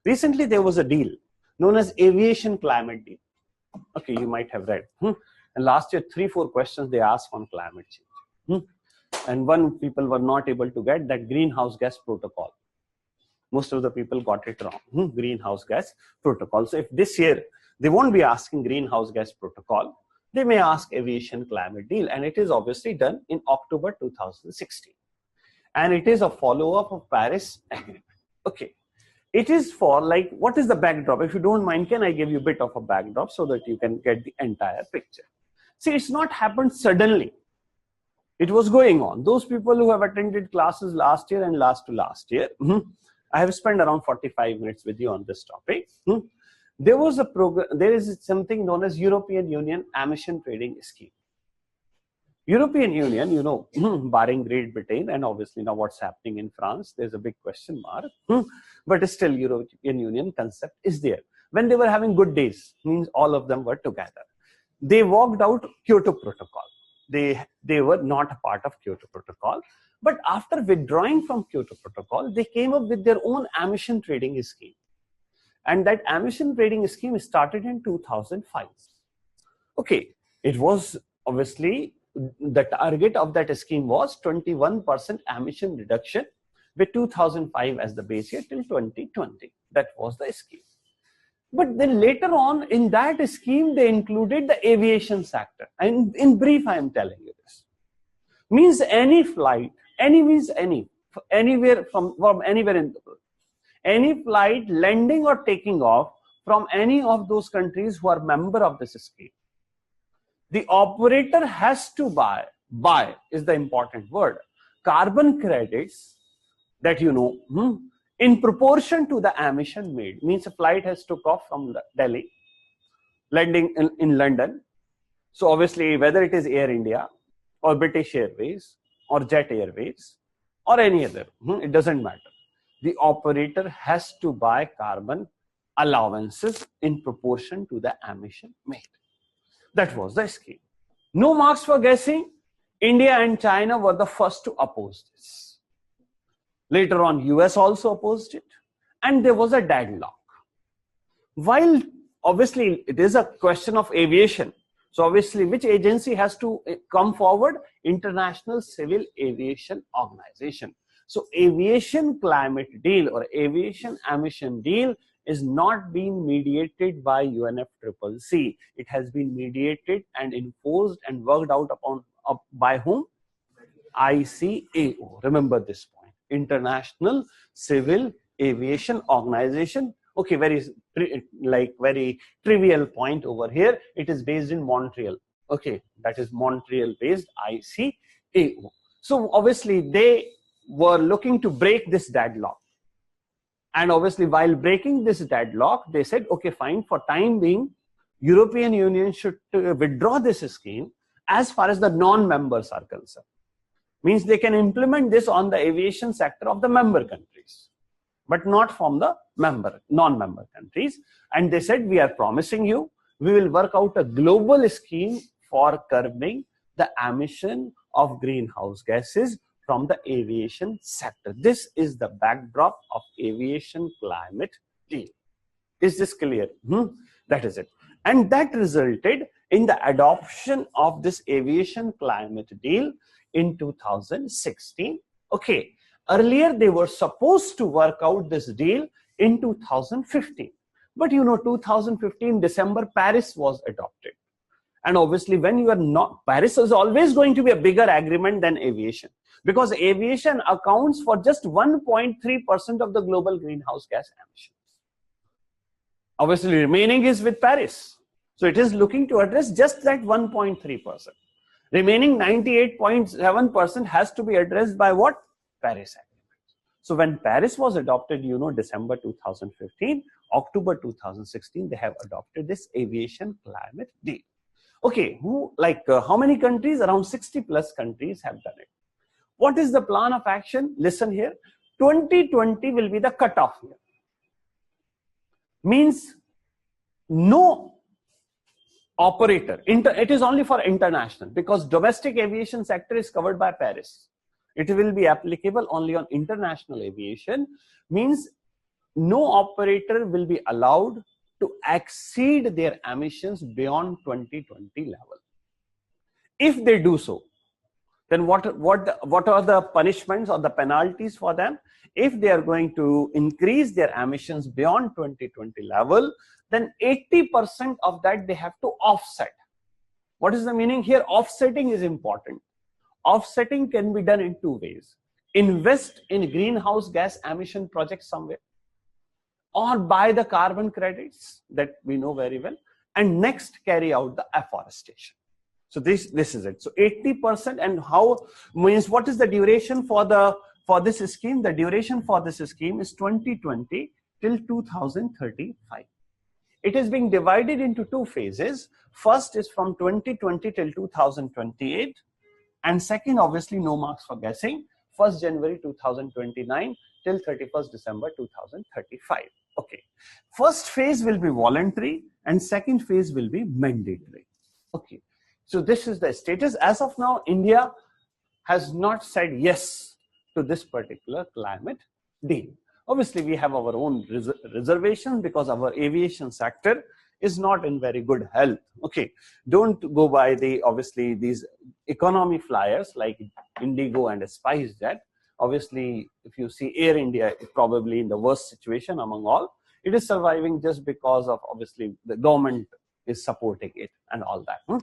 Recently, there was a deal known as Aviation Climate Deal. Okay, you might have read. And last year, 3-4 questions they asked on climate change. And one people were not able to get that greenhouse gas protocol. Most of the people got it wrong. Greenhouse gas protocol. So if this year they won't be asking greenhouse gas protocol, they may ask Aviation Climate Deal, and it is obviously done in October 2016. And it is a follow-up of Paris Agreement. Okay. It is for like, what is the backdrop? If you don't mind, can I give you a bit of a backdrop so that you can get the entire picture? See, it's not happened suddenly. It was going on. Those people who have attended classes last year and last year, I have spent around 45 minutes with you on this topic. There was a program, there is something known as European Union Emission Trading Scheme. European Union, you know, barring Great Britain and obviously now what's happening in France, there's a big question mark. But still European Union concept is there. When they were having good days, means all of them were together. They walked out Kyoto Protocol. They were not a part of Kyoto Protocol. But after withdrawing from Kyoto Protocol, they came up with their own emission trading scheme. And that emission trading scheme started in 2005. Okay, it was obviously, the target of that scheme was 21% emission reduction with 2005 as the base year till 2020. That was the scheme. But then later on in that scheme, they included the aviation sector. And in brief, I am telling you this. Means any flight, anywhere from anywhere in the world, any flight landing or taking off from any of those countries who are member of this scheme, the operator has to buy is the important word, carbon credits that you know, in proportion to the emission made. Means a flight has took off from Delhi, landing in London. So obviously whether it is Air India or British Airways or Jet Airways or any other, it doesn't matter. The operator has to buy carbon allowances in proportion to the emission made. That was the scheme. No marks for guessing. India and China were the first to oppose this. Later on, US also opposed it. And there was a deadlock. While obviously it is a question of aviation. So obviously which agency has to come forward? International Civil Aviation Organization. So Aviation Climate Deal or Aviation Emission Deal is not being mediated by UNFCCC. It has been mediated and enforced and worked out upon by whom? ICAO. Remember this point. International Civil Aviation Organization. Okay, very trivial point over here. It is based in Montreal. Okay, that is Montreal based ICAO. So obviously they were looking to break this deadlock. And obviously, while breaking this deadlock, they said, okay, fine, for time being, European Union should withdraw this scheme as far as the non-members are concerned. Means they can implement this on the aviation sector of the member countries, but not from the non-member countries. And they said, we are promising you, we will work out a global scheme for curbing the emission of greenhouse gases from the aviation sector. This is the backdrop of Aviation Climate Deal. Is this clear? That is it. And that resulted in the adoption of this Aviation Climate Deal in 2016. Okay. Earlier, they were supposed to work out this deal in 2015. But you know, 2015 December, Paris was adopted. And obviously, when you are not, Paris is always going to be a bigger agreement than aviation. Because aviation accounts for just 1.3% of the global greenhouse gas emissions. Obviously, remaining is with Paris. So it is looking to address just that 1.3%. Remaining 98.7% has to be addressed by what? Paris Agreement. So when Paris was adopted, you know, December 2015, October 2016, they have adopted this Aviation Climate Deal. Okay, how many countries? Around 60 plus countries have done it. What is the plan of action? Listen here. 2020 will be the cutoff year. Means no operator. It is only for international because domestic aviation sector is covered by Paris. It will be applicable only on international aviation. Means no operator will be allowed to exceed their emissions beyond 2020 level. If they do so, then what are the punishments or the penalties for them? If they are going to increase their emissions beyond 2020 level, then 80% of that they have to offset. What is the meaning here? Offsetting is important. Offsetting can be done in two ways. Invest in greenhouse gas emission projects somewhere, or buy the carbon credits that we know very well, and next carry out the afforestation. So this is it. So 80%. And how means, what is the duration for this scheme? The duration for this scheme is 2020 till 2035. It is being divided into two phases. First is from 2020 till 2028, and second, obviously no marks for guessing, 1st January 2029 till 31st December 2035. Okay. First phase will be voluntary and second phase will be mandatory. Okay. So this is the status. As of now, India has not said yes to this particular climate deal. Obviously, we have our own reservations because our aviation sector is not in very good health. Okay, don't go by obviously these economy flyers like Indigo and SpiceJet. Obviously, if you see Air India is probably in the worst situation among all. It is surviving just because of obviously the government is supporting it and all that.